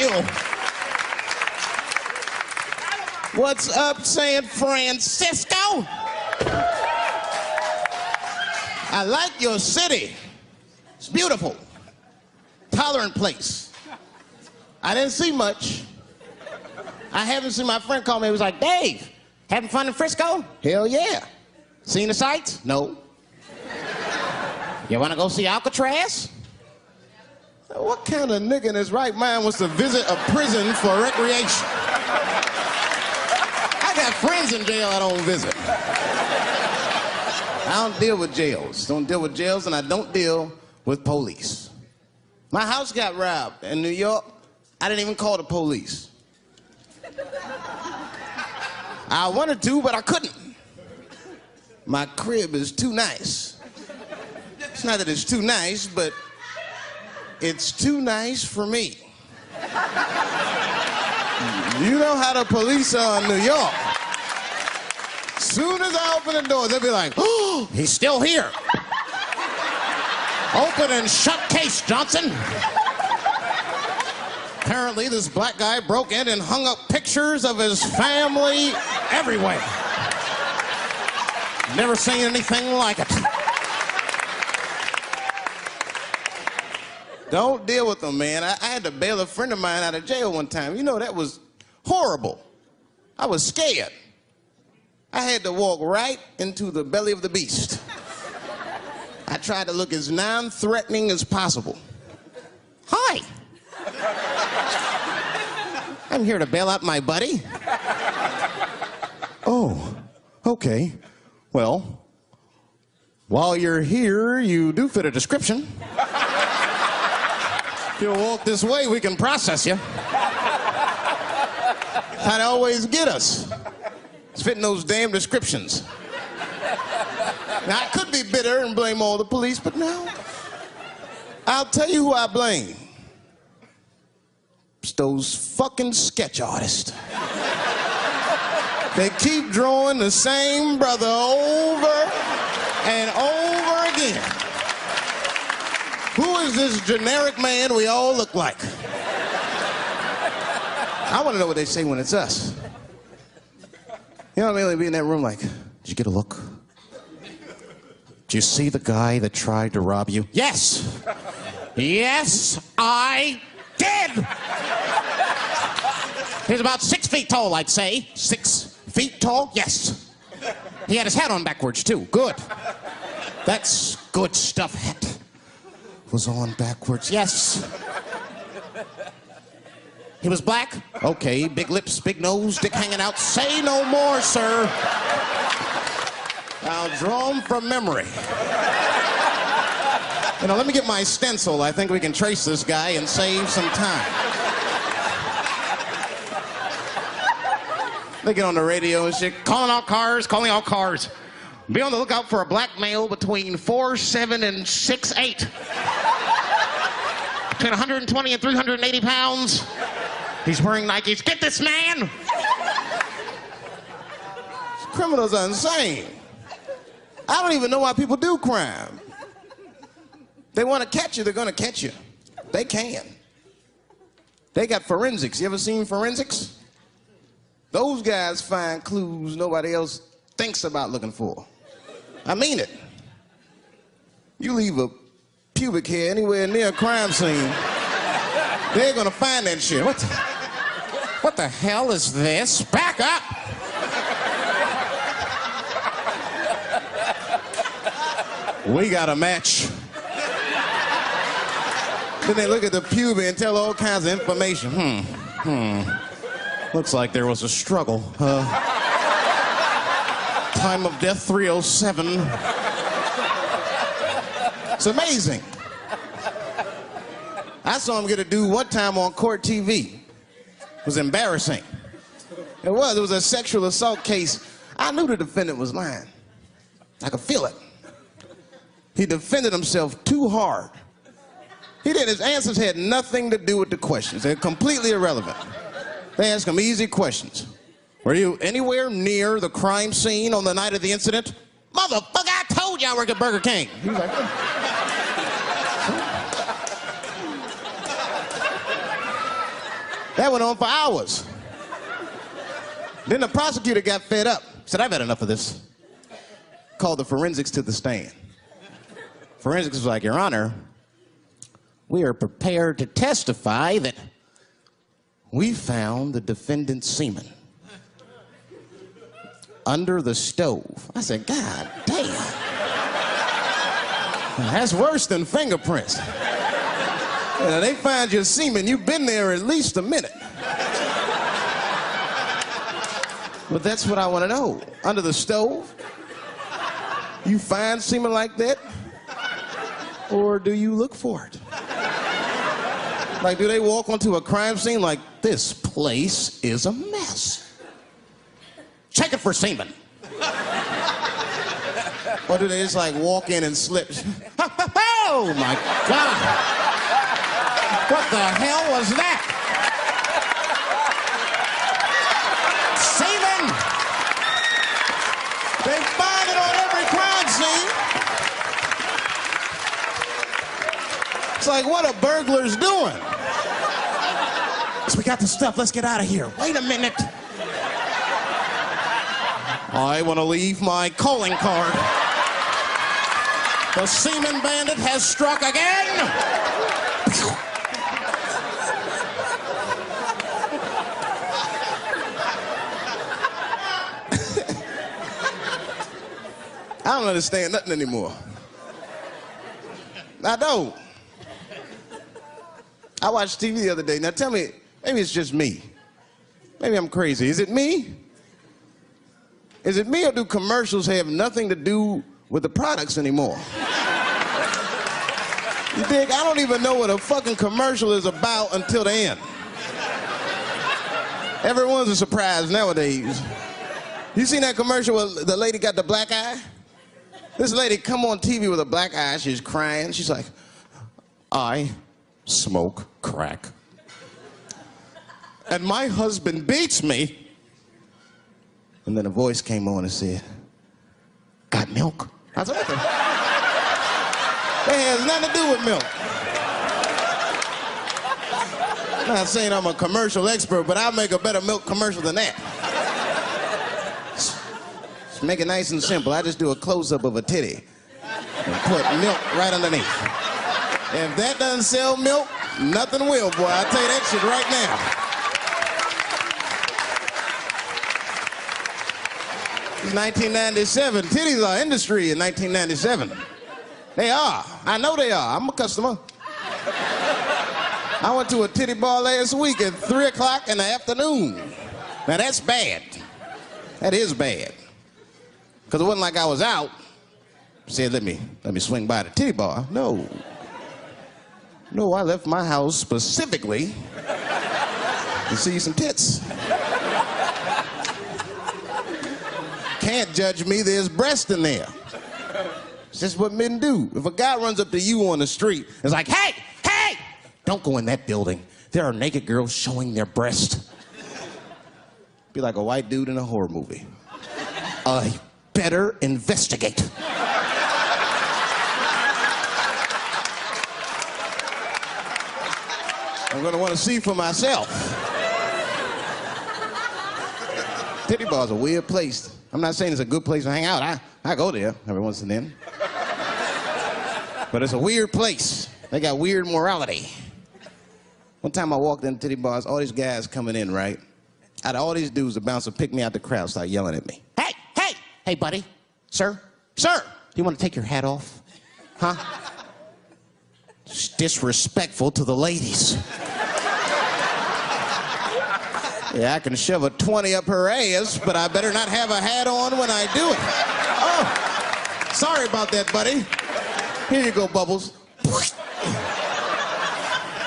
deal. What's up, San Francisco? I like your city. It's beautiful. Tolerant place. I didn't see much. I haven't seen my friend call me. He was like, Dave, having fun in Frisco? Hell yeah. Seen the sights? No. You want to go see Alcatraz? What kind of nigga in his right mind wants to visit a prison for recreation? I got friends in jail I don't visit. I don't deal with jails. Don't deal with jails, and I don't deal with police. My house got robbed in New York. I didn't even call the police. I wanted to, but I couldn't. My crib is too nice. It's not that it's too nice, but it's too nice for me. You know how the police are in New York. Soon as I open the door, they'll be like, oh, he's still here. Open and shut case, Johnson. Apparently, this black guy broke in and hung up pictures of his family everywhere. Never seen anything like it. Don't deal with them, man. I had to bail a friend of mine out of jail one time. You know, that was horrible. I was scared. I had to walk right into the belly of the beast. I tried to look as non-threatening as possible. Hi. I'm here to bail out my buddy. Oh, okay. Well, while you're here, you do fit a description. If you'll walk this way, we can process you. How they always get us. It's fitting those damn descriptions. Now, I could be bitter and blame all the police, but no. I'll tell you who I blame. It's those fucking sketch artists. They keep drawing the same brother over and over again. Who is this generic man we all look like? I want to know what they say when it's us. You know what I mean? They'd be in that room like, did you get a look? Did you see the guy that tried to rob you? Yes! Yes, I did! He's about 6 feet tall, I'd say. 6 feet tall? Yes. He had his hat on backwards, too. Good. That's good stuff. Hat was on backwards. Yes. He was black? Okay. Big lips, big nose, dick hanging out. Say no more, sir. I'll draw him from memory. You know, let me get my stencil. I think we can trace this guy and save some time. They get on the radio and shit, calling out cars. Be on the lookout for a black male between 4'7" and 6'8". Between 120 and 380 pounds. He's wearing Nikes. Get this man! Criminals are insane. I don't even know why people do crime. They want to catch you, they're going to catch you. They can. They got forensics. You ever seen forensics? Those guys find clues nobody else thinks about looking for. I mean it. You leave a pubic hair anywhere near a crime scene, they're going to find that shit. What the hell is this? Back up! We got a match. Then they look at the pubic and tell all kinds of information. Looks like there was a struggle. Time of death 307. It's amazing. I saw him get a dude one time on court TV. It was embarrassing. It was a sexual assault case. I knew the defendant was lying. I could feel it. He defended himself too hard. He did. His answers had nothing to do with the questions. They're completely irrelevant. They asked him easy questions. Were you anywhere near the crime scene on the night of the incident? Motherfucker, I told you I work at Burger King. He was like, That went on for hours. Then the prosecutor got fed up. Said, I've had enough of this. Called the forensics to the stand. Forensics was like, Your Honor, we are prepared to testify that we found the defendant's semen under the stove. I said, God damn. That's worse than fingerprints. You know, they find your semen, you've been there at least a minute. But that's what I want to know. Under the stove? You find semen like that? Or do you look for it? Like, do they walk onto a crime scene like, this place is a mess? Check it for semen. Or do they just like walk in and slip? Oh my God! What the hell was that? Semen! They find it on every crime scene. It's like, what are burglars doing? So we got the stuff, let's get out of here. Wait a minute. I want to leave my calling card. The semen bandit has struck again. I don't understand nothing anymore. I don't. I watched TV the other day. Now tell me, maybe it's just me. Maybe I'm crazy. Is it me? Is it me, or do commercials have nothing to do with the products anymore? You dig? I don't even know what a fucking commercial is about until the end. Everyone's a surprise nowadays. You seen that commercial where the lady got the black eye? This lady come on TV with a black eye, she's crying. She's like, I smoke crack. And my husband beats me. And then a voice came on and said, got milk? I said, what the? That has nothing to do with milk. I'm not saying I'm a commercial expert, but I'll make a better milk commercial than that. Just make it nice and simple. I just do a close-up of a titty and put milk right underneath. If that doesn't sell milk, nothing will, boy. I'll tell you that shit right now. It's 1997. Titties are industry in 1997. They are. I know they are. I'm a customer. I went to a titty bar last week at 3 o'clock in the afternoon. Now that's bad. That is bad. Because it wasn't like I was out. Said, let me swing by the titty bar. No. No, I left my house specifically to see some tits. Can't judge me, there's breast in there. It's just what men do. If a guy runs up to you on the street, it's like, hey, hey, don't go in that building. There are naked girls showing their breast. Be like a white dude in a horror movie. I better investigate. I'm gonna want to see for myself. Titty bar's a weird place. I'm not saying it's a good place to hang out. I go there every once and then. But it's a weird place. They got weird morality. One time I walked in titty bars, all these guys coming in, right? Out of all these dudes, the bouncer picked me out the crowd, started yelling at me. Hey, hey, hey, buddy, sir, sir, you want to take your hat off? Huh? It's disrespectful to the ladies. Yeah, I can shove a 20 up her ass, but I better not have a hat on when I do it. Oh, sorry about that, buddy. Here you go, Bubbles.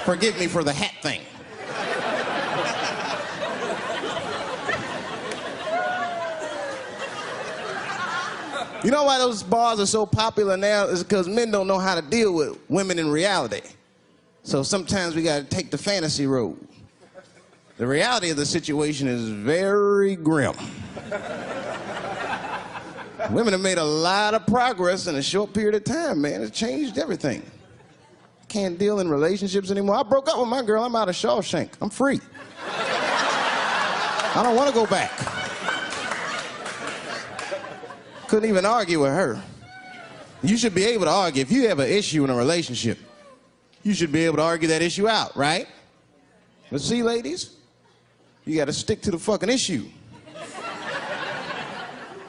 Forgive me for the hat thing. You know why those bars are so popular now is because men don't know how to deal with women in reality. So sometimes we gotta take the fantasy road. The reality of the situation is very grim. Women have made a lot of progress in a short period of time, man. It's changed everything. can't deal in relationships anymore. I broke up with my girl. I'm out of Shawshank. I'm free. I don't want to go back. Couldn't even argue with her. You should be able to argue. If you have an issue in a relationship, you should be able to argue that issue out, right? But see, ladies, you got to stick to the fucking issue.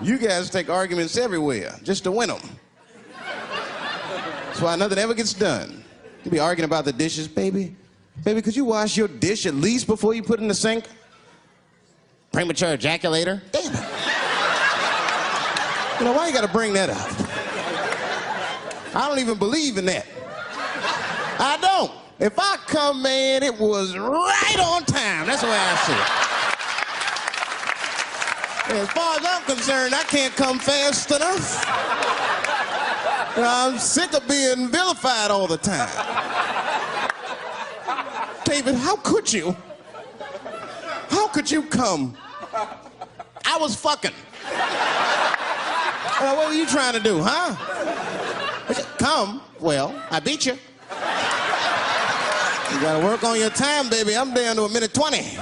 You guys take arguments everywhere just to win them. That's why nothing ever gets done. You be arguing about the dishes, baby. Baby, could you wash your dish at least before you put it in the sink? Premature ejaculator? Damn it. You know, why you gotta bring that up? I don't even believe in that. I don't. If I come, man, it was right on time. That's the way I see it. And as far as I'm concerned, I can't come fast enough. You know, I'm sick of being vilified all the time. David, how could you? How could you come? I was fucking. What were you trying to do, huh? Come. Well, I beat you. You gotta work on your time, baby. I'm down to 1:20.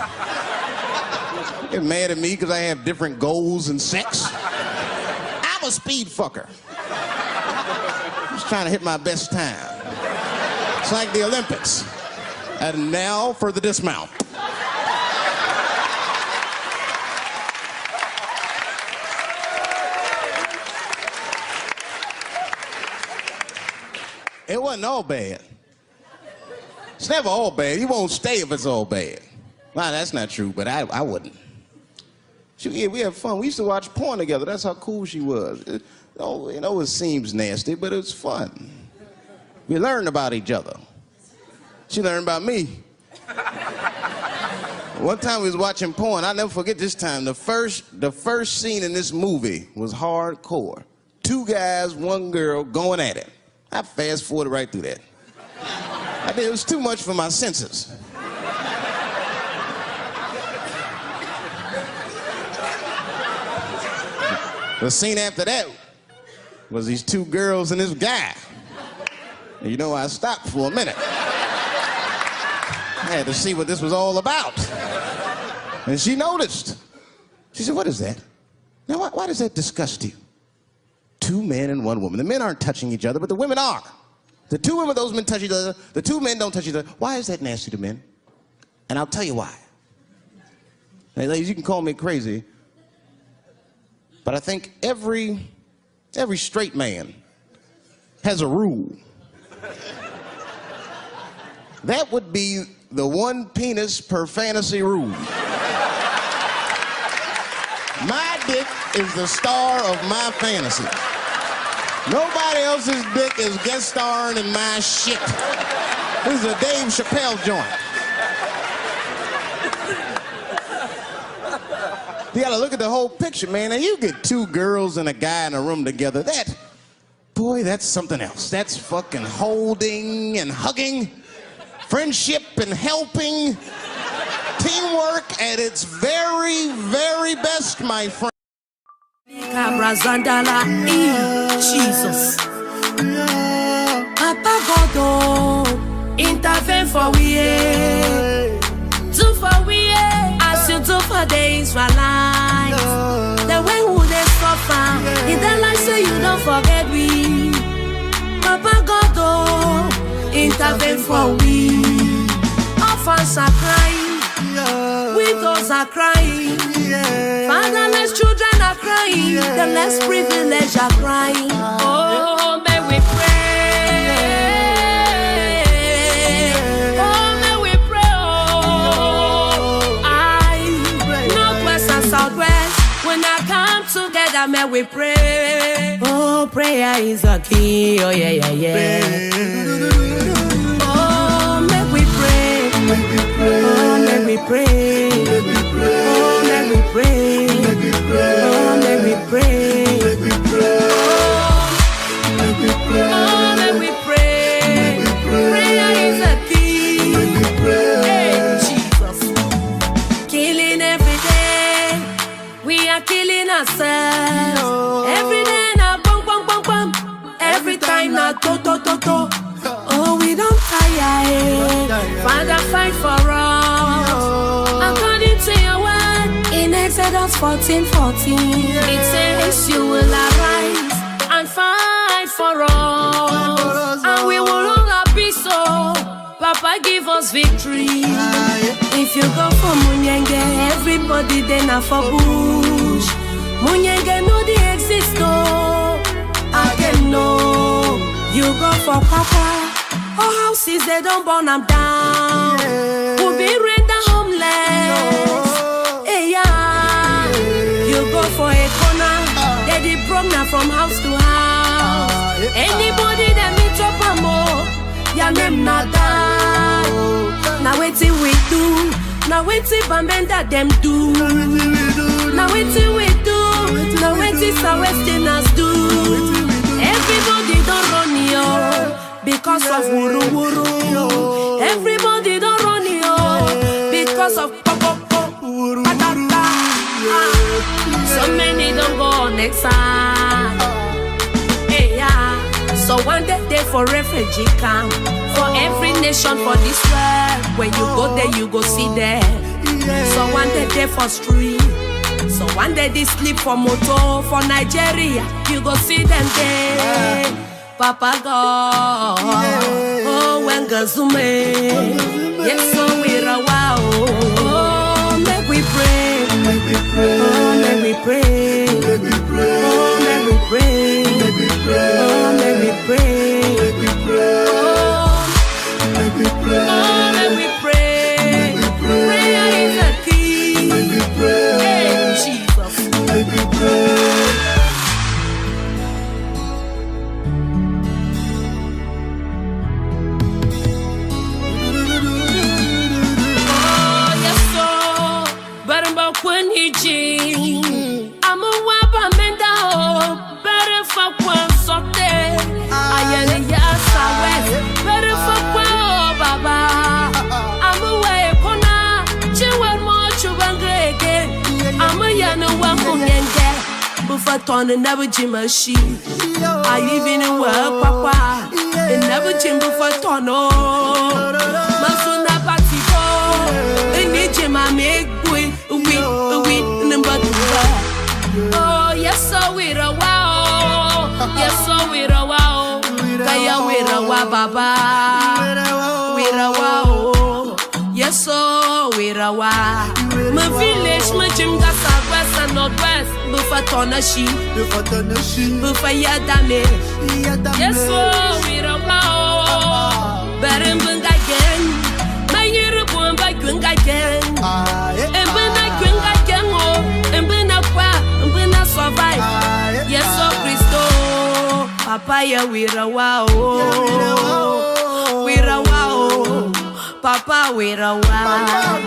Get mad at me because I have different goals in sex. I'm a speed fucker. Just trying to hit my best time. It's like the Olympics. And now for the dismount. It wasn't all bad. It's never all bad. You won't stay if it's all bad. Nah, that's not true, but I wouldn't. Yeah, we had fun. We used to watch porn together. That's how cool she was. You know, it seems nasty, but it was fun. We learned about each other. She learned about me. One time we was watching porn. I'll never forget this time. The first scene in this movie was hardcore. 2 guys, 1 girl going at it. I fast-forwarded right through that. It was too much for my senses. The scene after that was these 2 girls and this guy. And you know, I stopped for a minute. I had to see what this was all about. And she noticed. She said, what is that? Now, why does that disgust you? 2 men and 1 woman. The men aren't touching each other, but the women are. The 2 women, those men touch each other. The 2 men don't touch each other. Why is that nasty to men? And I'll tell you why. Now, ladies, you can call me crazy, but I think every straight man has a rule. That would be the 1 penis per fantasy rule. My dick is the star of my fantasy. Nobody else's dick is guest starring in my shit. This is a Dave Chappelle joint. You gotta look at the whole picture, man. And you get 2 girls and a guy in a room together. Boy, that's something else. That's fucking holding and hugging, friendship and helping, teamwork at its very, very best, my friend. Jesus. Papa God, intervene for we. Do for we. As you do for the Israelites. The way who they suffer. In the life say you don't forget we. Papa God, intervene for we. Orphans are crying. Widows are crying. Fatherless children are crying. The less privileged are crying. Oh, may we pray. Oh, may we pray. Oh, Northwest and Southwest. When I come together, may we pray. Oh, prayer is a key. Oh, yeah, yeah, yeah. Oh, may we pray. Oh, may we pray. Oh, may we pray. Oh, may we pray. Oh, may we pray. Prayer is a key. Hey, Jesus. Killing every day. We are killing ourselves. Every day now, bum, bum, bum, bum. Every time now, to, to, to, to. Oh, we don't Exodus 14:14. It says you will arise and fight for us, and we will all be so. Papa give us victory. If you go for Munyenge, everybody then are for bush. Munyenge know the exist, oh, I can know. You go for Papa. Oh, houses, they don't burn them down. We'll be render homeless. Hey, yeah. You go for a corner. They did program from house to house. Anybody that meet up a more, ya name not die. Now wait till we do. Now wait till Bambenda them do. Now wait till we do. Now wait till Westerners do. Everybody don't run yo. Because of wuru wuru, everybody don't run yo. Because of patata. So many don't go on exile. Hey, yeah. So one day for refugee camp, for every nation for this world. When you go there, you go see them. So one day for street. So one day they sleep for motor for Nigeria. You go see them there. Papa God, oh when Gazume, yes so we're a wow. Oh make we pray, oh make we pray, oh make we pray, oh make we pray, oh make we pray. Prayer is a key. Hey Jesus, make we pray. I'm a wapa menda ho, better for one sote. Ayele yasa west, better for one baba. I'm a way kona, chiwa mo chubangrege. I'm a yana wamunenge, bufa ton and never jimashi. I even in work papa, and never jim bufa tono. Masuna patiko, and need jima make we. Oh, yes, so we're a wow. Yes, so we're a wow. Kaya we're a wow, baba. We're a wow. Yes, so we're a wow. My village, my gym, that's our west and northwest. Bufa tonashi, bufa yadame. Yes, so we're a wow. Berenbunga again. My year of one by Gunga again. And when I Gunga again, and when I survive. Yes, so Christo. Papa, yeah, we're a wow. We're a wow. Papa, we're a wow.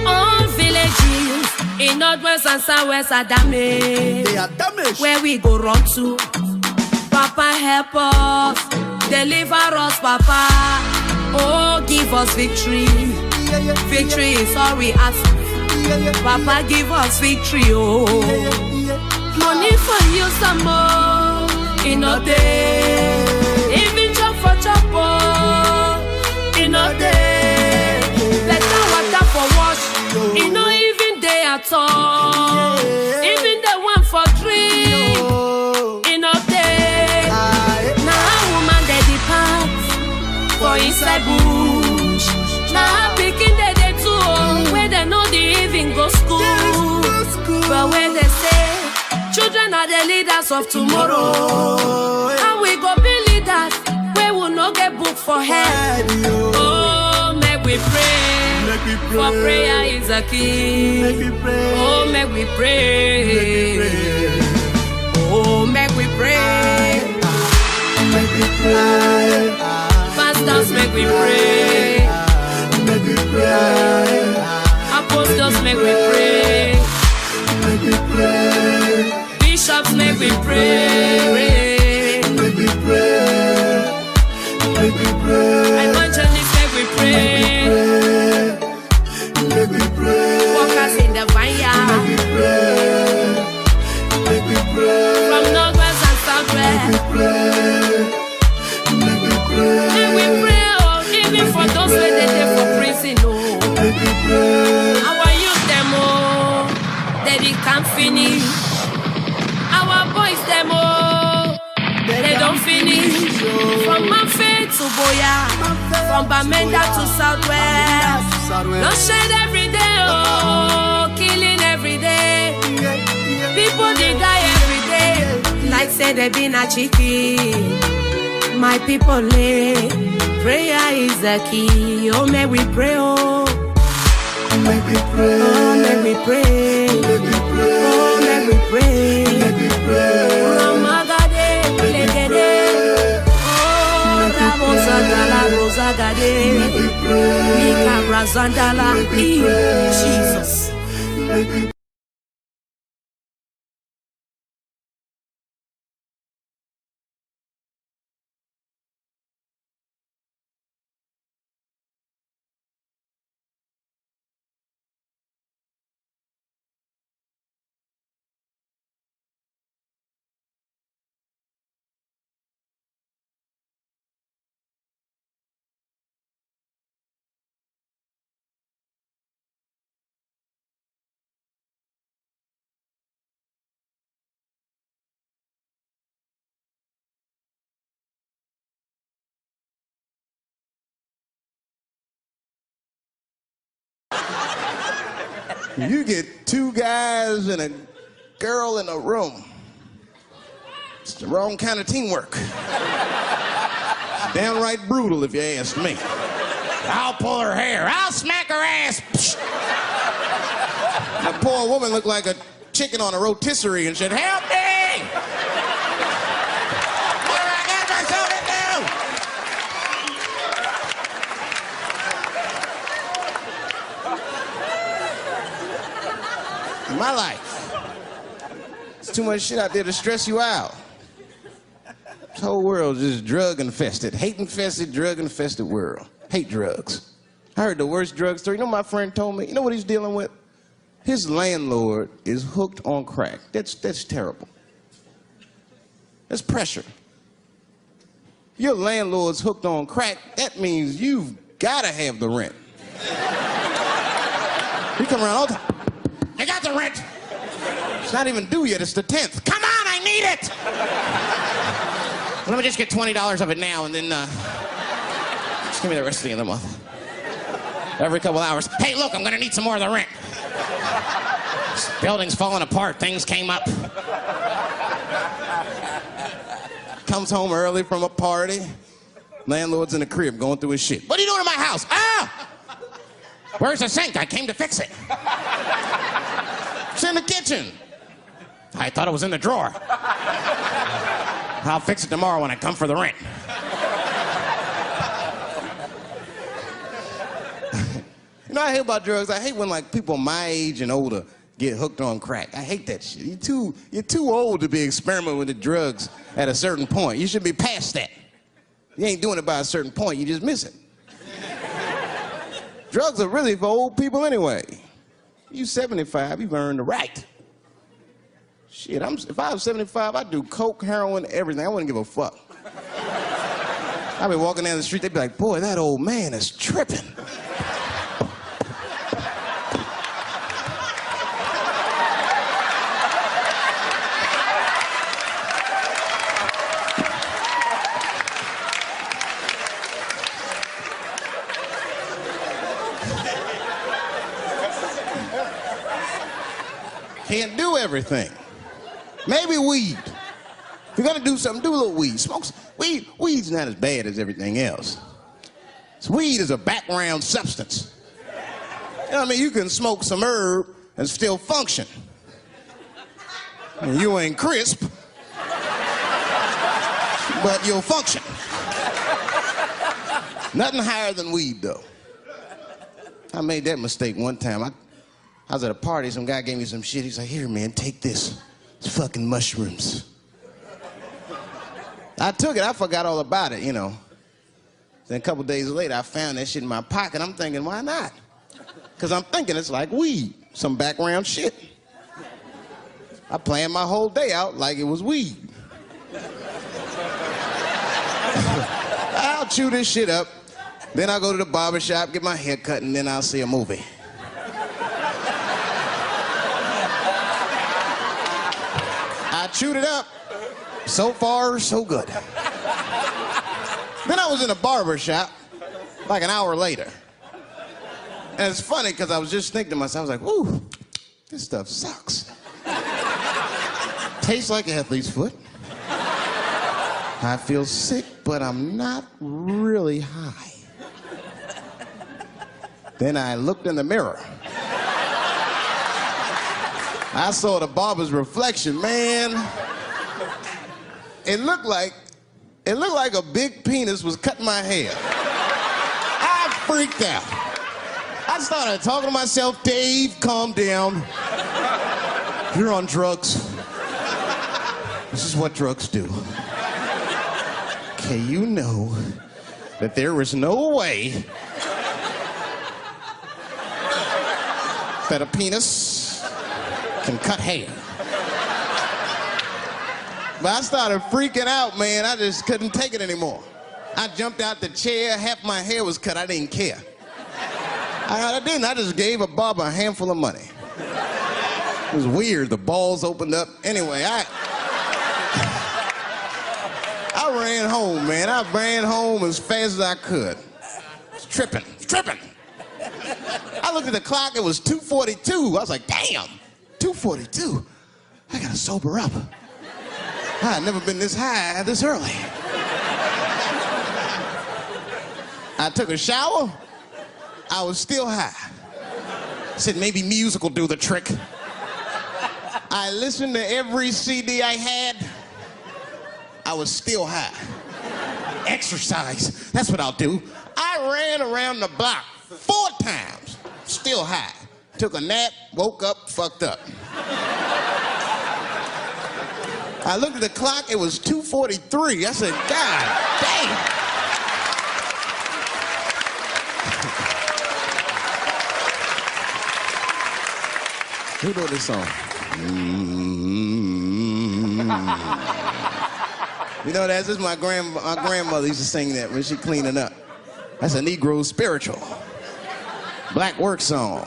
All villages in northwest and southwest are damaged. They are damaged. Where we go run to? Papa, help us. Deliver us, Papa. Oh, give us victory. Victory is all we ask. Papa, give us victory. Oh, money for you some more. In a day, even chop for chop. In a day, better water for wash. In no even day at all. Even the one for drink. In a day, now woman they depart for inside bush. Now picking they too, where they know they even go school. But when they say children are the leaders of tomorrow, and we go be leaders, we will not get booked for head. Oh, make we pray, for prayer is a key. Oh, make we pray. Oh, make we pray. Pastors, make we pray. Apostles, make we pray. Bishops, make we pray. Evangelists, make we pray. Workers in the vineyard. From northwest and southwest. from Bamenda to Southwest. No shade every day, oh, killing every day. People they die every day. Like say they been a chicken. My people lay. Prayer is the key. Oh, may we pray, oh. Make me pray. Oh, may we pray. Make me pray. Oh, may we pray. Make me pray. Ramagade, legede. Oh, Ramosandala, Rosagade. Make me pray. Mika Brazandala. Jesus. Make me You get two guys and a girl in a room. It's the wrong kind of teamwork. It's downright brutal if you ask me. I'll pull her hair. I'll smack her ass. That poor woman looked like a chicken on a rotisserie and said, help me! What do I get myself into? In my life, there's too much shit out there to stress you out. This whole world is just drug-infested, hate-infested, drug-infested world. Hate drugs. I heard the worst drug story. You know what my friend told me? You know what he's dealing with? His landlord is hooked on crack. That's terrible. That's pressure. Your landlord's hooked on crack, that means you've gotta have the rent. He come around all the time. I got the rent. It's not even due yet, it's the 10th. Come on, I need it! Let me just get $20 of it now and then just give me the rest of the other month. Every couple hours. Hey, look, I'm gonna need some more of the rent. This building's falling apart, things came up. Comes home early from a party. Landlord's in the crib going through his shit. What are you doing in my house? Ah! Where's the sink? I came to fix it. It's in the kitchen. I thought it was in the drawer. I'll fix it tomorrow when I come for the rent. You know, I hate about drugs. I hate when like people my age and older get hooked on crack. I hate that shit. You're too old to be experimenting with the drugs at a certain point. You should be past that. You ain't doing it by a certain point. You just miss it. Drugs are really for old people anyway. You 75, you've earned the right. Shit, if I was 75, I'd do coke, heroin, everything. I wouldn't give a fuck. I'd be walking down the street, they'd be like, boy, that old man is tripping. Can't do everything. Maybe weed. If you're gonna do something, do a little weed. Smoke some. Weed's not as bad as everything else. So weed is a background substance. You know what I mean? You can smoke some herb and still function. And you ain't crisp, but you'll function. Nothing higher than weed, though. I made that mistake one time. I was at a party, some guy gave me some shit. He's like, here, man, take this. It's fucking mushrooms. I took it, I forgot all about it, you know. Then a couple days later, I found that shit in my pocket. I'm thinking, why not? Because I'm thinking it's like weed, some background shit. I planned my whole day out like it was weed. I'll chew this shit up, then I'll go to the barber shop, get my hair cut, and then I'll see a movie. I chewed it up. So far, so good. Then I was in a barber shop. Like an hour later. And it's funny because I was just thinking to myself, I was like, ooh, this stuff sucks. Tastes like athlete's foot. I feel sick, but I'm not really high. Then I looked in the mirror. I saw the barber's reflection, man. It looked like a big penis was cutting my hair. I freaked out. I started talking to myself, Dave, calm down. You're on drugs. This is what drugs do. Okay, you know that there is no way that a penis can cut hair. But I started freaking out, man. I just couldn't take it anymore. I jumped out the chair, half my hair was cut, I didn't care. I didn't, I just gave a barber a handful of money. It was weird, the balls opened up. Anyway, I ran home, man. I ran home as fast as I could. It's tripping. I looked at the clock, it was 2:42. I was like, damn, 2:42. I gotta sober up. I had never been this high this early. I took a shower, I was still high. I said maybe music will do the trick. I listened to every CD I had, I was still high. Exercise, that's what I'll do. I ran around the block 4 times, still high. Took a nap, woke up, fucked up. I looked at the clock, it was 2:43. I said, God damn. Who wrote this song? You know, that's just my grandmother used to sing that when she cleaning up. That's a Negro spiritual. Black work song.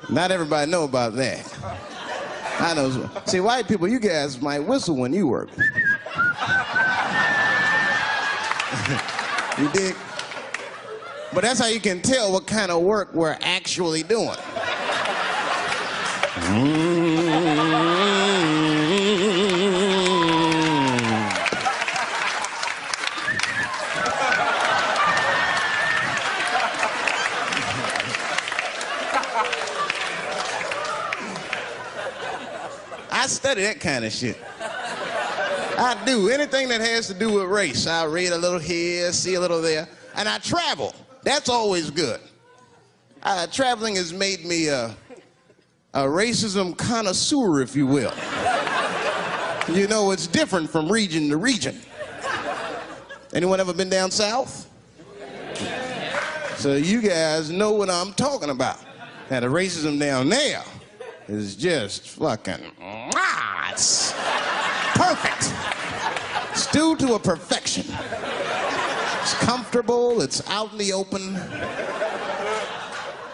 Not everybody know about that. I know. See, white people, you guys might whistle when you work. You dig? But that's how you can tell what kind of work we're actually doing. I study that kind of shit. I do. Anything that has to do with race. I read a little here, see a little there. And I travel. That's always good. Traveling has made me a racism connoisseur, if you will. You know, it's different from region to region. Anyone ever been down south? So you guys know what I'm talking about. Now, the racism down there is just fucking, it's perfect. It's due to a perfection. It's comfortable, it's out in the open.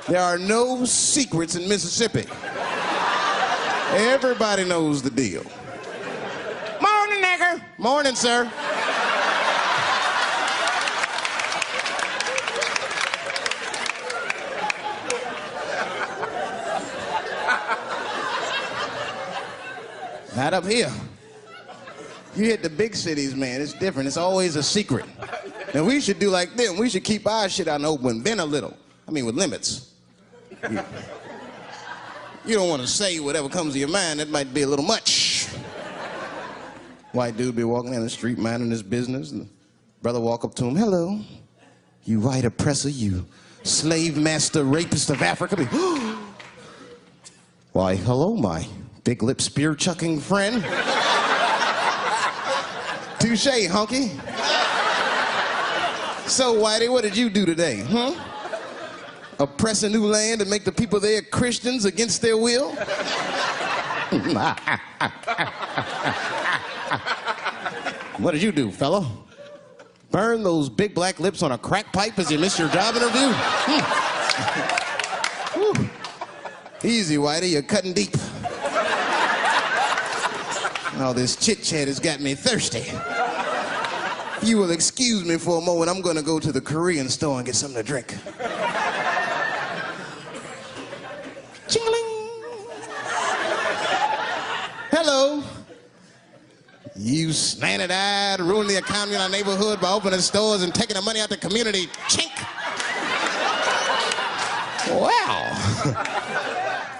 There are no secrets in Mississippi. Everybody knows the deal. Morning, nigger. Morning, sir. Not up here. You hit the big cities, man, it's different. It's always a secret. And we should do like them. We should keep our shit out in the open, then a little. I mean, with limits. You don't want to say whatever comes to your mind. That might be a little much. White dude be walking down the street minding his business, and the brother walk up to him, hello, you white oppressor, you slave master rapist of Africa. Why, hello, my big lip spear chucking friend. Touche, honky. So, Whitey, what did you do today, Oppress a new land and make the people there Christians against their will? What did you do, fella? Burn those big black lips on a crack pipe as you miss your job interview? Easy, Whitey, you're cutting deep. All this chit-chat has got me thirsty. you will excuse me for a moment, I'm gonna go to the Korean store and get something to drink. Ching-a-ling. Hello. You slanted-eyed, ruining the economy in our neighborhood by opening stores and taking the money out the community. Chink. Wow.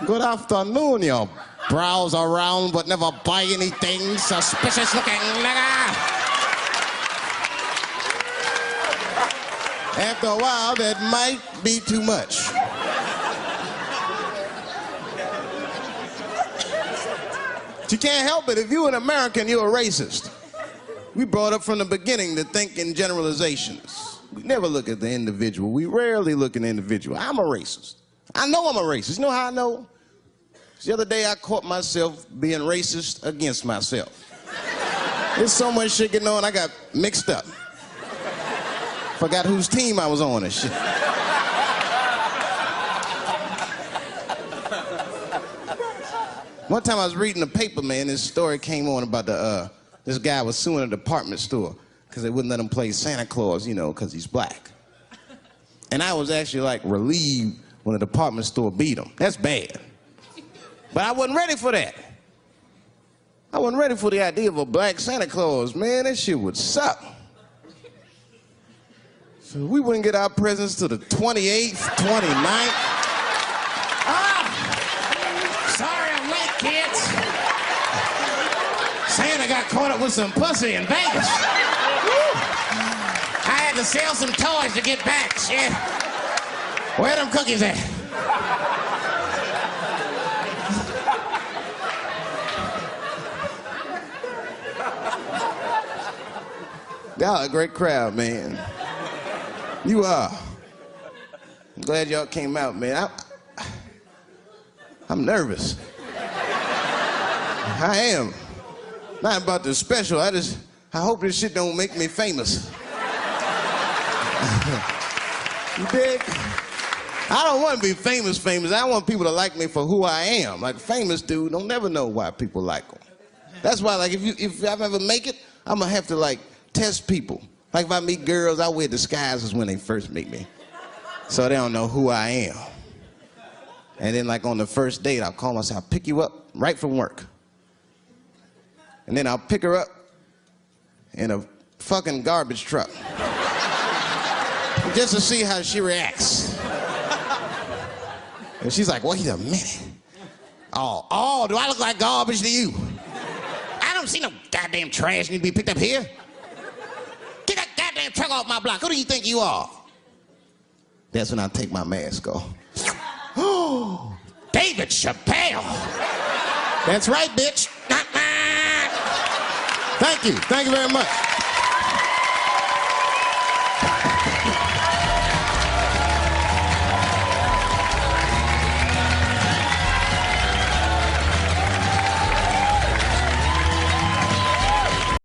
Good afternoon, you browse around but never buy anything, suspicious looking nigga. After a while, that might be too much. But you can't help it. If you're an American, you're a racist. We brought up from the beginning to think in generalizations. We never look at the individual. We rarely look at the individual. I'm a racist. I know I'm a racist. You know how I know? The other day, I caught myself being racist against myself. There's so much shit getting on, I got mixed up. Forgot whose team I was on and shit. One time I was reading the paper, man, this story came on about this guy was suing a department store because they wouldn't let him play Santa Claus, you know, because he's black. And I was actually, like, relieved when the department store beat him. That's bad. But I wasn't ready for that. I wasn't ready for the idea of a black Santa Claus. Man, that shit would suck. So we wouldn't get our presents till the 28th, 29th. Sorry I'm late, kids. Santa got caught up with some pussy in Vegas. I had to sell some toys to get back, shit. Where them cookies at? Y'all a great crowd, man. You are. I'm glad y'all came out, man. I'm nervous. I am. Not about the special. I hope this shit don't make me famous. You dig? I don't want to be famous. I want people to like me for who I am. Like, famous dude don't never know why people like them. That's why, like, if I ever make it, I'm gonna have to, like, test people. Like, if I meet girls, I wear disguises when they first meet me, so they don't know who I am. And then, like, on the first date, I'll call myself, I'll pick you up right from work. And then I'll pick her up in a fucking garbage truck. Just to see how she reacts. And she's like, wait a minute. Oh, do I look like garbage to you? I don't see no goddamn trash need to be picked up here. Get that goddamn truck off my block. Who do you think you are? That's when I take my mask off. Oh, David Chappelle. That's right, bitch. Thank you very much.